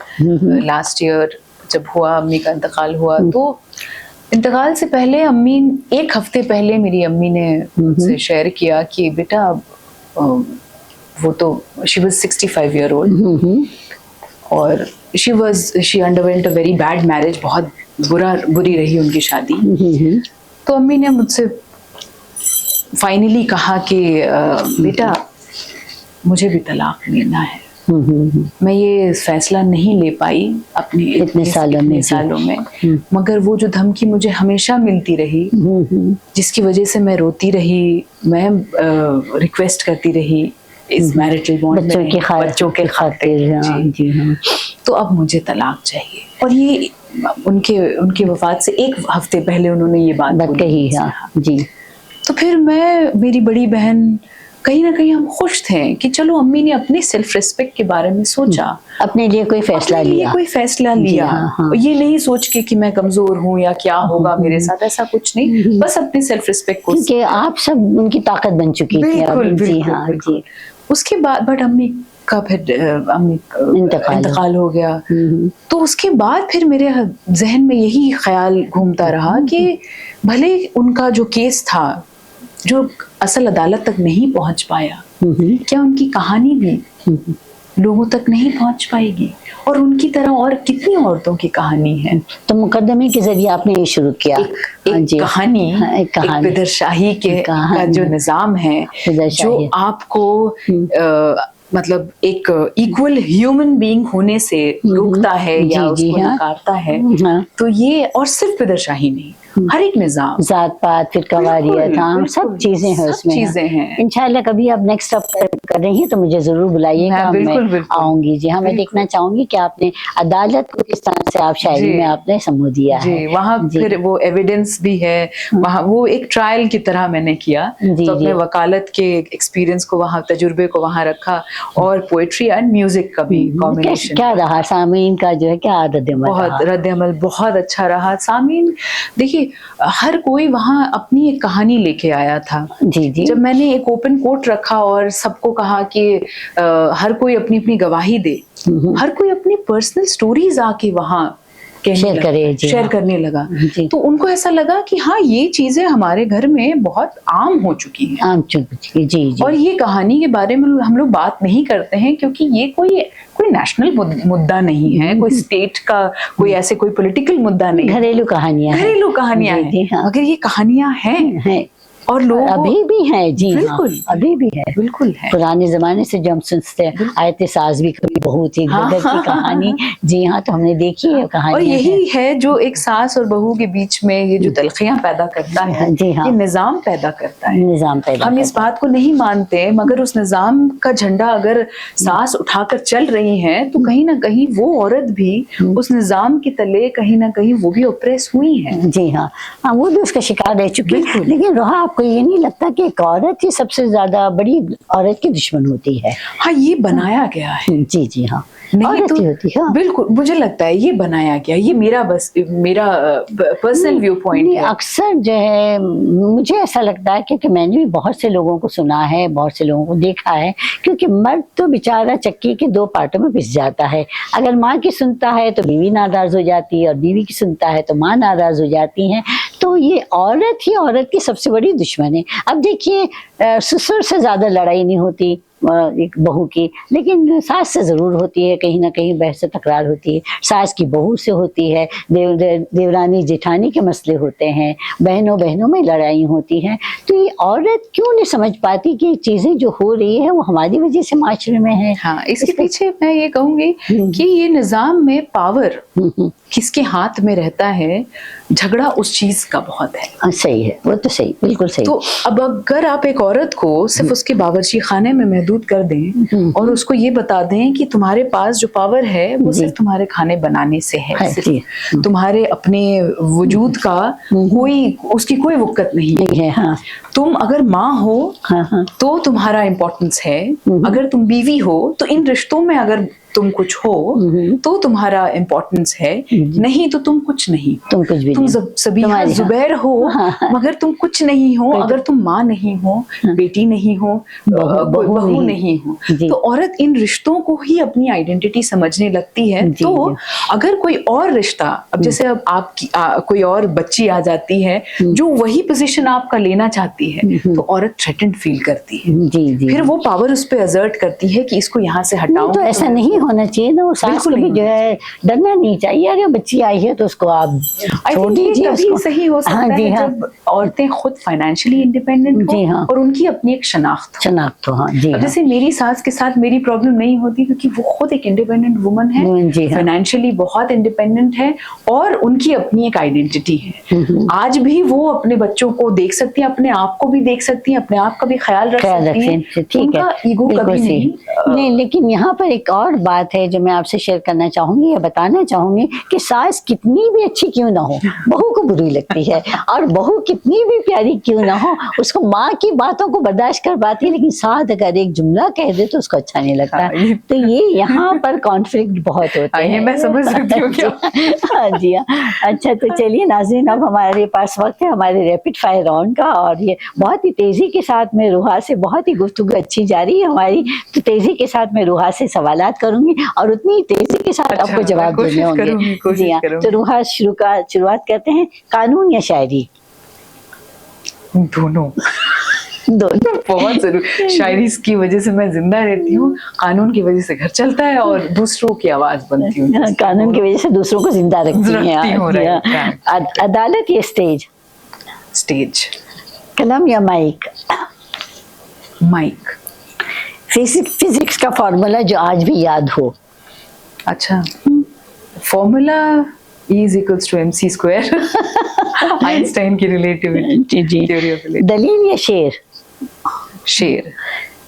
[SPEAKER 2] لاسٹ ایئر جب ہوا, امی کا انتقال ہوا, تو انتقال سے پہلے امی, ایک ہفتے پہلے میری امی نے مجھ سے شیئر کیا کہ بیٹا وہ تو she was 65 year old, اور she underwent a very bad marriage, بہت بری رہی ان کی شادی. تو امی نے مجھ سے فائنلی کہا کہ بیٹا مجھے بھی طلاق لینا ہے. میں یہ فیصلہ نہیں لے پائی اپنے اتنے سالوں میں, مگر وہ جو دھمکی مجھے ہمیشہ ملتی رہی, جس کی وجہ سے میں روتی رہی, میں ریکویسٹ کرتی رہی اس میرٹل بانڈ میں, بچوں کے خاطر, تو اب مجھے طلاق چاہیے. اور یہ ان کے وفات سے ایک ہفتے پہلے انہوں نے یہ بات کہی.
[SPEAKER 1] جی.
[SPEAKER 2] تو پھر میری بڑی بہن, کہیں نہ کہیں ہم خوش تھے کہ چلو امی نے اپنی سیلف ریسپیکٹ کے بارے میں سوچا,
[SPEAKER 1] اپنے لیے کوئی فیصلہ لیا.
[SPEAKER 2] یہ نہیں سوچ کے کہ میں کمزور ہوں یا کیا ہوگا میرے ساتھ, ایسا کچھ نہیں, بس اپنی سیلف ریسپیکٹ کو,
[SPEAKER 1] کیونکہ آپ سب ان کی طاقت بن چکی تھی.
[SPEAKER 2] بالکل. اس کے بعد بٹ امی کا پھر انتقال ہو گیا, تو اس کے بعد پھر میرے ذہن میں یہی خیال گھومتا رہا کہ بھلے ان کا جو کیس تھا جو اصل عدالت تک نہیں پہنچ پایا, کیا ان کی کہانی بھی لوگوں تک نہیں پہنچ پائے گی؟ اور ان کی طرح اور کتنی عورتوں کی کہانی ہے.
[SPEAKER 1] تو مقدمے کے ذریعے آپ نے یہ شروع کیا
[SPEAKER 2] ایک کہانی, ایک پدر شاہی کا جو نظام ہے, جو آپ کو مطلب ایک ایکول ہیومن بینگ ہونے سے روکتا ہے یا اس کو نکارتا ہے. تو یہ, اور صرف پدر شاہی نہیں, हर एक निजाम,
[SPEAKER 1] जात पात फिर कवारियत, हाँ सब चीजें हैं
[SPEAKER 2] सब
[SPEAKER 1] उसमें।
[SPEAKER 2] चीजें हैं।
[SPEAKER 1] इंशाल्लाह कभी आप नेक्स्ट अप कर रही हैं तो मुझे जरूर बुलाइएगा,
[SPEAKER 2] बिल्कुल,
[SPEAKER 1] मैं
[SPEAKER 2] बिल्कुल।
[SPEAKER 1] आऊंगी जी। हाँ, मैं देखना चाहूंगी कि आपने अदालत को किस तरह से आप शायरी
[SPEAKER 2] जी।
[SPEAKER 1] में आपने समूह दिया है
[SPEAKER 2] जी, वहाँ
[SPEAKER 1] जी।
[SPEAKER 2] फिर वो एविडेंस भी है, वहाँ वो एक ट्रायल की तरह मैंने किया,
[SPEAKER 1] जी,
[SPEAKER 2] तो अपने
[SPEAKER 1] जी।
[SPEAKER 2] वकालत के एक्सपीरियंस को वहाँ, तजुर्बे को वहाँ रखा, और पोएट्री एंड म्यूजिक का भी कॉम्बिनेशन।
[SPEAKER 1] क्या रहा सामीन का जो है, क्या रद्द अमल
[SPEAKER 2] बहुत
[SPEAKER 1] रहा?
[SPEAKER 2] रद्द अमल बहुत अच्छा रहा। सामीन देखिए, हर कोई वहाँ अपनी एक कहानी लेके आया था।
[SPEAKER 1] जी जी।
[SPEAKER 2] जब मैंने एक ओपन कोर्ट रखा और सबको कहा कि हर कोई अपनी अपनी गवाही दे, हर कोई अपनी पर्सनल स्टोरीज आके वहाँ
[SPEAKER 1] शेयर करे जी,
[SPEAKER 2] शेयर
[SPEAKER 1] हाँ।
[SPEAKER 2] करने लगा,
[SPEAKER 1] जी।
[SPEAKER 2] तो उनको ऐसा लगा कि हाँ, ये चीजें हमारे घर में बहुत आम हो चुकी हैं,
[SPEAKER 1] आम चुकी जी जी।
[SPEAKER 2] और ये कहानी के बारे में हम लोग बात नहीं करते हैं, क्योंकि ये कोई नेशनल मुद्दा नहीं है, कोई स्टेट का कोई ऐसे कोई पॉलिटिकल मुद्दा नहीं,
[SPEAKER 1] घरेलू कहानियां हैं।
[SPEAKER 2] घरेलू कहानियां
[SPEAKER 1] जी,
[SPEAKER 2] हैं,
[SPEAKER 1] जी, हाँ।
[SPEAKER 2] मगर ये कहानियां हैं और लोग
[SPEAKER 1] अभी भी है जी,
[SPEAKER 2] बिल्कुल,
[SPEAKER 1] हाँ, अभी भी है,
[SPEAKER 2] बिल्कुल है।
[SPEAKER 1] पुराने जमाने से जो हम सुनते हैं, आयते साज भी कभी बहू थी,
[SPEAKER 2] हाँ,
[SPEAKER 1] घर की कहानी, जी हाँ, तो हमने देखी है कहानी।
[SPEAKER 2] और यही है जो एक सास और बहू के बीच में ये जो तलखियां पैदा करता है,
[SPEAKER 1] जी हाँ।
[SPEAKER 2] ये निजाम पैदा करता है,
[SPEAKER 1] निजाम पैदा
[SPEAKER 2] हम इस बात को नहीं मानते, मगर उस निजाम का झंडा अगर सास उठाकर चल रही है, तो कहीं ना कहीं वो औरत भी उस निजाम के तले कहीं ना कहीं वो भी ऑप्रेस हुई है।
[SPEAKER 1] जी हाँ, हाँ वो भी उसका शिकार रह चुकी है। लेकिन रोहा, आपको ये नहीं लगता कि एक औरत ही सबसे ज्यादा बड़ी औरत की दुश्मन होती है?
[SPEAKER 2] हाँ, ये बनाया गया है।
[SPEAKER 1] जी जी हाँ,
[SPEAKER 2] नहीं
[SPEAKER 1] औरत
[SPEAKER 2] तो
[SPEAKER 1] ही होती है, हाँ।
[SPEAKER 2] बिल्कुल, मुझे लगता है ये बनाया गया, ये मेरा पर्सनल व्यू पॉइंट है।
[SPEAKER 1] अक्सर जो है मुझे ऐसा लगता है, क्योंकि मैंने भी बहुत से लोगों को सुना है, बहुत से लोगों को देखा है, क्योंकि मर्द तो बेचारा चक्की के दो पार्टों में पिस जाता है। अगर माँ की सुनता है तो बीवी नाराज हो जाती है, और बीवी की सुनता है तो माँ नाराज हो जाती है। तो ये औरत ही औरत की सबसे बड़ी दुश्मन है। अब देखिए, ससुर से ज्यादा लड़ाई नहीं होती एक बहू की, लेकिन सास से जरूर होती है, कहीं ना कहीं बहस तकरार होती है। सास की बहू से होती है, देवरानी जेठानी के मसले होते हैं, बहनों बहनों में लड़ाई होती हैं। तो ये औरत क्यों नहीं समझ पाती कि चीजें जो हो रही है वो हमारी वजह से माशरे में है?
[SPEAKER 2] हाँ, इसके पीछे मैं ये कहूंगी कि ये निजाम में पावर किसके हाथ में रहता है, झगड़ा उस चीज का बहुत है।
[SPEAKER 1] सही है, वो तो सही, बिल्कुल सही।
[SPEAKER 2] तो अब अगर आप एक औरत को सिर्फ उसके बावर्ची खाने में महदूद कर दें और उसको ये बता दें कि तुम्हारे पास जो पावर है वो सिर्फ तुम्हारे खाने बनाने से है, सिर्फ तुम्हारे अपने वजूद का कोई उसकी कोई वक़्त नहीं
[SPEAKER 1] है। हाँ।
[SPEAKER 2] तुम अगर माँ हो तो तुम्हारा इम्पोर्टेंस है, अगर तुम बीवी हो तो इन रिश्तों में अगर तुम कुछ हो तो तुम्हारा इम्पोर्टेंस है, नहीं तो तुम कुछ नहीं,
[SPEAKER 1] तुम कुछ भी
[SPEAKER 2] तुम सबीहा जुबैर हो मगर तुम कुछ नहीं हो, अगर तुम माँ नहीं हो, बेटी नहीं हो, बहू नहीं हो, तो औरत इन रिश्तों को ही अपनी आइडेंटिटी समझने लगती है। तो अगर कोई और रिश्ता, अब जैसे अब आपकी कोई और बच्ची आ जाती है जो वही पोजीशन आपका लेना चाहती है, तो औरत थ्रेटेंड फील करती है, फिर वो पावर उस पर असर्ट करती है कि इसको यहाँ से हटाओ।
[SPEAKER 1] तो ऐसा नहीं होना चाहिए ना, वो सास को भी जो है डरना नहीं चाहिए। अगर बच्ची आई है तो उसको आप छोड़ दीजिए।
[SPEAKER 2] तभी सही हो सकता है जब औरतें खुद फाइनेंशियली इंडिपेंडेंट हो और उनकी अपनी एक शनाख्त हो।
[SPEAKER 1] हाँ जी।
[SPEAKER 2] जैसे मेरी सास के साथ मेरी प्रॉब्लम नहीं होती क्योंकि वो खुद एक इंडिपेंडेंट वुमन है, फाइनेंशियली बहुत इंडिपेंडेंट है और उनकी अपनी एक आइडेंटिटी है। आज भी वो अपने बच्चों को देख सकती है, अपने आप को भी देख सकती है, अपने आप का भी ख्याल रख सकती है।
[SPEAKER 1] ठीक है,
[SPEAKER 2] ईगो कभी
[SPEAKER 1] नहीं। लेकिन यहाँ पर एक और बात है जो मैं आपसे शेयर करना चाहूंगी या बताना चाहूंगी कि सास कितनी भी अच्छी क्यों ना हो, बहू को बुरी लगती है, और बहू कितनी भी प्यारी क्यों ना हो, उसको माँ की बातों को बर्दाश्त कर पाती है, लेकिन साथ अगर एक जुमला कह दे तो उसको अच्छा नहीं लगता। तो ये यहाँ पर कॉन्फ्लिक्ट बहुत होते हैं।
[SPEAKER 2] मैं समझ सकती हूँ।
[SPEAKER 1] हाँ जी हाँ। अच्छा, तो चलिए नाज़रीन, अब हमारे पास वक्त है हमारे रैपिड फायर राउंड का, और ये बहुत ही तेजी के साथ में रूहा से बहुत ही गुफ्तगू अच्छी जा रही है हमारी, तो तेजी के साथ मैं रूहा से सवालात करूंगी और उतनी तेजी के साथ आपको जवाब देने होंगे। जी हाँ, तो रूहा शुरुआत करते हैं, कानून या शायरी?
[SPEAKER 2] दोनों बहुत जरूरी। शायरी की वजह से मैं जिंदा रहती हूँ, कानून की वजह से घर चलता है और दूसरों की आवाज बनती हूँ।
[SPEAKER 1] कानून की वजह से दूसरों को जिंदा रखती हैं। अदालत या स्टेज?
[SPEAKER 2] स्टेज।
[SPEAKER 1] कलम या माइक?
[SPEAKER 2] माइक।
[SPEAKER 1] फिजिक्स का फॉर्मूला जो आज भी याद हो?
[SPEAKER 2] अच्छा, फॉर्मूला E = mc²। आइंस्टाइन की रिलेटिविटी
[SPEAKER 1] जी
[SPEAKER 2] थ्योरी ऑफ रिलेटिविटी।
[SPEAKER 1] दलील या शेर?
[SPEAKER 2] शेर।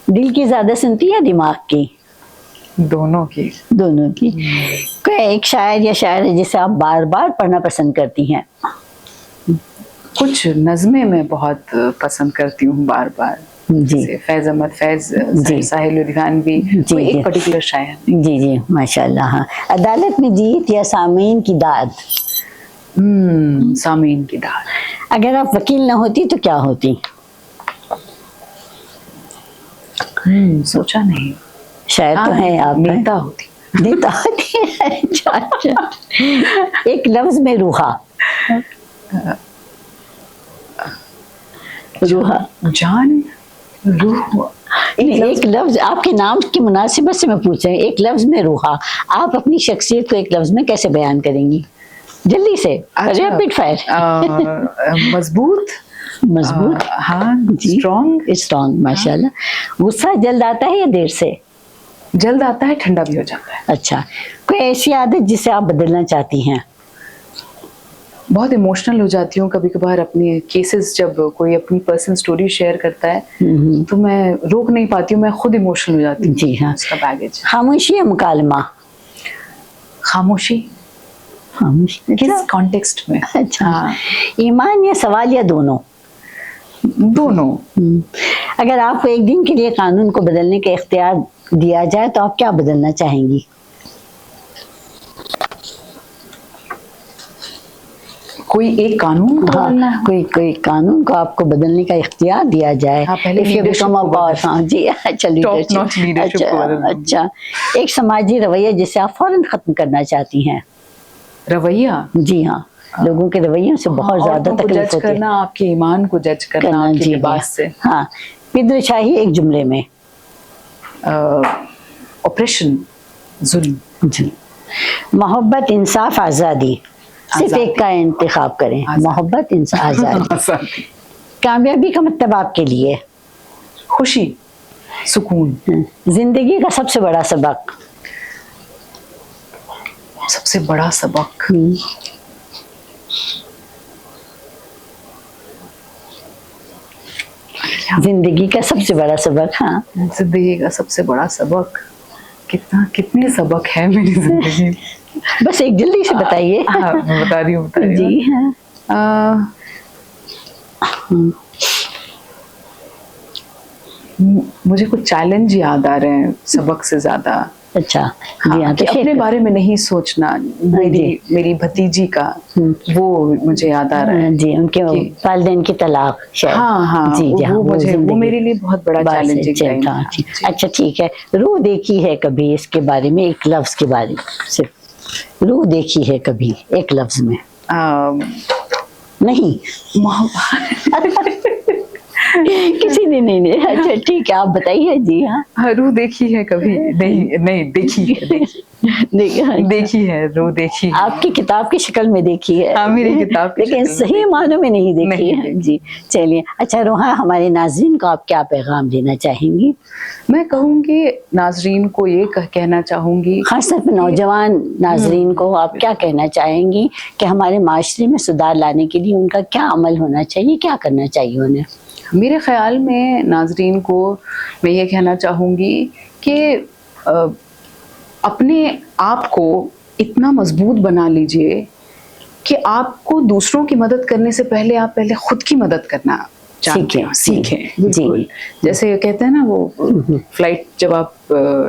[SPEAKER 1] दिल की ज्यादा सुनती है या दिमाग की?
[SPEAKER 2] दोनों की।
[SPEAKER 1] दोनों की। कोई एक शायर या शायर है जिसे आप बार बार पढ़ना पसंद करती हैं?
[SPEAKER 2] कुछ नज़में मैं बहुत पसंद करती हूँ बार बार,
[SPEAKER 1] जी
[SPEAKER 2] जैसे फैज अहमद फैज,
[SPEAKER 1] जी।
[SPEAKER 2] साहिल लुधियानवी,
[SPEAKER 1] जी,
[SPEAKER 2] कोई
[SPEAKER 1] जी।
[SPEAKER 2] एक पर्टिकुलर शायर।
[SPEAKER 1] जी जी माशाल्लाह। हाँ, अदालत में जीत या सामीन की दाद?
[SPEAKER 2] सामीन की दाद।
[SPEAKER 1] अगर आप वकील न होती तो क्या होती?
[SPEAKER 2] सोचा नहीं।
[SPEAKER 1] शायर तो है आप हैं।
[SPEAKER 2] नेता होती।
[SPEAKER 1] नेता होती है। अच्छा अच्छा। एक लफ्ज में रूहा। रूहा
[SPEAKER 2] जान, रूह।
[SPEAKER 1] नहीं, एक लफ्ज आपके नाम की मुनासिबत से मैं पूछ रही हूँ, एक लफ्ज में रूहा, आप अपनी शख्सियत को एक लफ्ज में कैसे बयान करेंगी? जल्दी से, रैपिड फायर।
[SPEAKER 2] मजबूत।
[SPEAKER 1] मजबूत।
[SPEAKER 2] हाँ,
[SPEAKER 1] जी।
[SPEAKER 2] स्ट्रॉन्ग।
[SPEAKER 1] स्ट्रॉन्ग माशाल्लाह। गुस्सा जल्द आता है या देर से?
[SPEAKER 2] जल्द आता है, ठंडा भी हो जाता है।
[SPEAKER 1] अच्छा, कोई ऐसी आदत जिसे आप बदलना चाहती हैं?
[SPEAKER 2] बहुत इमोशनल हो जाती हूँ कभी कभार अपनी केसेस, जब कोई अपनी पर्सनल स्टोरी शेयर करता है तो मैं रोक नहीं पाती हूँ, मैं खुद इमोशनल हो जाती हूँ।
[SPEAKER 1] जी हाँ।
[SPEAKER 2] उसका बैगेज।
[SPEAKER 1] खामोशी या मुकालमा?
[SPEAKER 2] खामोशी।
[SPEAKER 1] खामोशी।
[SPEAKER 2] किस कॉन्टेक्स्ट में?
[SPEAKER 1] अच्छा।
[SPEAKER 2] हाँ।
[SPEAKER 1] ईमान या सवाल या दोनों?
[SPEAKER 2] दोनों।
[SPEAKER 1] अगर आपको एक दिन के लिए कानून को बदलने का इख्तियार दिया जाए तो आप क्या बदलना चाहेंगी?
[SPEAKER 2] कोई एक कानून को बदलना है?
[SPEAKER 1] कोई कानून को आपको बदलने का इख्तियार दिया जाए।
[SPEAKER 2] हाँ, पहले
[SPEAKER 1] If you
[SPEAKER 2] leadership
[SPEAKER 1] become a
[SPEAKER 2] को
[SPEAKER 1] boss, हाँ जी, अच्छा
[SPEAKER 2] Top
[SPEAKER 1] leadership।
[SPEAKER 2] notch leadership को बदलना।
[SPEAKER 1] अच्छा, एक समाजी रवैया जिसे आप फौरन खत्म करना चाहती हैं?
[SPEAKER 2] रवैया।
[SPEAKER 1] जी हाँ, लोगों के रवैयों से बहुत ज्यादा तकलीफ
[SPEAKER 2] जज
[SPEAKER 1] होती है।
[SPEAKER 2] करना, आपके ईमान को जज करना आपके
[SPEAKER 1] जी
[SPEAKER 2] लिबास से।
[SPEAKER 1] हाँ, पिद्रशाही एक जुमले में?
[SPEAKER 2] ऑपरेशन, जुल्म।
[SPEAKER 1] जी। मोहब्बत, इंसाफ, आज़ादी, सिर्फ
[SPEAKER 2] आज़ादी।
[SPEAKER 1] एक का इंतखाब करें। मोहब्बत, इंसाफ, आज़ादी।
[SPEAKER 2] आज़ादी।
[SPEAKER 1] कामयाबी का मतलब आपके लिए?
[SPEAKER 2] खुशी, सुकून।
[SPEAKER 1] जिंदगी का सबसे बड़ा सबक?
[SPEAKER 2] सबसे बड़ा सबक।
[SPEAKER 1] जिंदगी का सबसे बड़ा सबक। हाँ,
[SPEAKER 2] जिंदगी का सबसे बड़ा सबक, कितने सबक है मेरी जिंदगी में।
[SPEAKER 1] बस एक जल्दी से बताइए।
[SPEAKER 2] हाँ, मैं बता रही हूँ।
[SPEAKER 1] जी हाँ।
[SPEAKER 2] मुझे कुछ चैलेंज याद आ रहे हैं सबक से ज्यादा।
[SPEAKER 1] अच्छा।
[SPEAKER 2] हाँ,
[SPEAKER 1] जी हाँ,
[SPEAKER 2] कि
[SPEAKER 1] तो
[SPEAKER 2] अपने बारे में नहीं सोचना। मेरी भतीजी का वो मुझे याद आ रहा है।
[SPEAKER 1] जी, उनके वालिदैन की तलाक शायद।
[SPEAKER 2] हाँ हाँ,
[SPEAKER 1] जी जी हाँ,
[SPEAKER 2] वो मेरे लिए बहुत बड़ा चैलेंजिंग टाइम था।
[SPEAKER 1] अच्छा ठीक है, रूह देखी है कभी? इसके बारे में एक लफ्ज के बारे में, सिर्फ रूह देखी है कभी एक लफ्ज में? नहीं। किसी ने नहीं। अच्छा ठीक है, आप बताइए। जी हाँ।
[SPEAKER 2] रूह देखी है कभी? नहीं देखी है। देखी है, रूह देखी है।
[SPEAKER 1] आपकी किताब की शक्ल में देखी है।
[SPEAKER 2] हाँ, मेरी किताब की
[SPEAKER 1] लेकिन
[SPEAKER 2] शक्ल में
[SPEAKER 1] सही मानों में नहीं देखी है। जी चलिए। अच्छा रोहा, हमारे नाज़रीन को आप क्या पैगाम देना चाहेंगी?
[SPEAKER 2] मैं कहूँगी नाज़रीन को ये कहना चाहूँगी,
[SPEAKER 1] खासतौर पर नौजवान नाज़रीन को आप क्या कहना चाहेंगी कि हमारे माशरे में सुधार लाने के लिए उनका क्या अमल होना चाहिए, क्या करना चाहिए उन्हें?
[SPEAKER 2] मेरे ख्याल में नाज़रीन को मैं ये कहना चाहूँगी कि अपने आप को इतना मजबूत बना लीजिए कि आपको दूसरों की मदद करने से पहले आप पहले खुद की मदद करना सीखें। बिल्कुल, जैसे कहते हैं ना वो फ्लाइट जब आप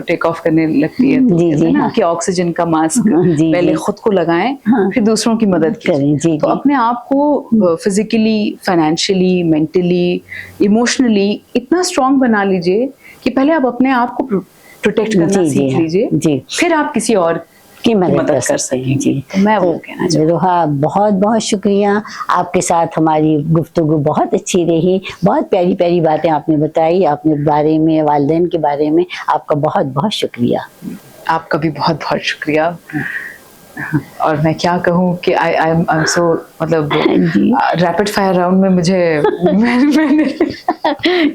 [SPEAKER 2] टेक ऑफ करने लगती है तो कहते हैं ना कि ऑक्सीजन का मास्क पहले खुद को लगाएं, फिर दूसरों की मदद करें। तो अपने आप को फिजिकली, फाइनेंशियली, मेंटली, इमोशनली इतना स्ट्रांग बना लीजिए कि पहले आप अपने आप को प्रोटेक्ट करना सीख लीजिए, फिर आप किसी और की मदद कर सकें। जी, तो मैं वो कहना चाहूँगी।
[SPEAKER 1] रोहा, बहुत बहुत शुक्रिया, आपके साथ हमारी गुफ्तगू बहुत अच्छी रही। बहुत प्यारी प्यारी बातें आपने बताई, अपने बारे में, वालिदैन के बारे में। आपका बहुत बहुत शुक्रिया।
[SPEAKER 2] आपका भी बहुत बहुत शुक्रिया। اور میں کیا کہوں کہ آئی ایم سو مطلب ریپڈ فائر راؤنڈ میں مجھے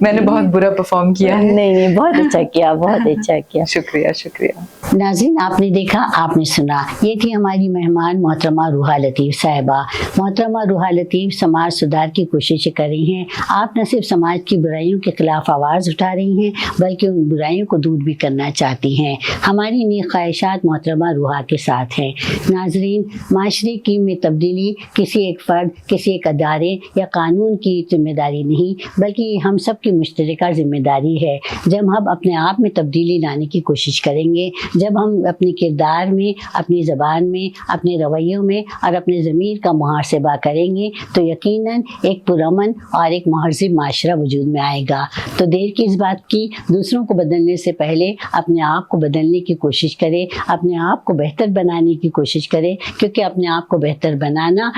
[SPEAKER 2] میں نے بہت برا پرفارم کیا ہے.
[SPEAKER 1] نہیں بہت اچھا کیا, بہت اچھا کیا.
[SPEAKER 2] شکریہ شکریہ.
[SPEAKER 1] ناظرین, آپ نے دیکھا, آپ نے سنا, یہ تھی ہماری مہمان محترمہ روحا لطیف صاحبہ. محترمہ روحا لطیف سماج سدھار کی کوششیں کر رہی ہیں. آپ نہ صرف سماج کی برائیوں کے خلاف آواز اٹھا رہی ہیں بلکہ ان برائیوں کو دور بھی کرنا چاہتی ہیں. ہماری نیک خواہشات محترمہ روحا کے ساتھ ہیں. ناظرین, معاشرے کی میں تبدیلی کسی ایک فرد, کسی ایک ادارے یا قانون کی ذمہ داری نہیں بلکہ یہ ہم سب کی مشترکہ ذمہ داری ہے. جب ہم اپنے آپ میں تبدیلی لانے کی کوشش کریں گے, جب ہم اپنے کردار میں, اپنی زبان میں, اپنے رویوں میں اور اپنے ضمیر کا محاسبہ کریں گے تو یقیناً ایک پرامن اور ایک مہذب معاشرہ وجود میں آئے گا. تو دیر کس بات کی, دوسروں کو بدلنے سے پہلے اپنے آپ کو بدلنے کی کوشش کرے, اپنے آپ کو بہتر بنانے کی کوشش کرے, کیونکہ اپنے آپ کو بہتر بنانا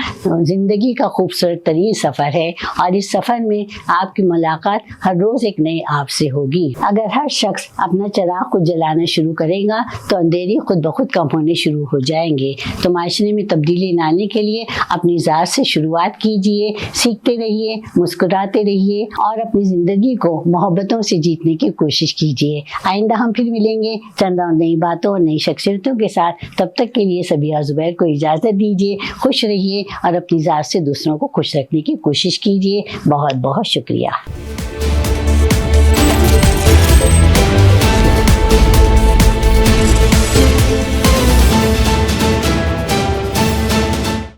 [SPEAKER 1] زندگی کا خوبصورت ترین سفر ہے اور اس سفر میں آپ کی ملاقات ہر روز ایک نئے آپ سے ہوگی. اگر ہر شخص اپنا چراغ کو جلانا شروع کرے گا تو اندھیرے خود بخود کم ہونے شروع ہو جائیں گے. تو معاشرے میں تبدیلی لانے کے لیے اپنی ذات سے شروعات کیجئے, سیکھتے رہیے, مسکراتے رہیے اور اپنی زندگی کو محبتوں سے جیتنے کی کوشش کیجئے. آئندہ ہم پھر ملیں گے چند اور نئی باتوں اور نئی شخصیتوں کے ساتھ. تب تک کے لیے سبیہ زبیر کو اجازت دیجیے. خوش رہیے اور اپنی ذات سے دوسروں کو خوش رکھنے کی کوشش کیجیے. بہت بہت شکریہ.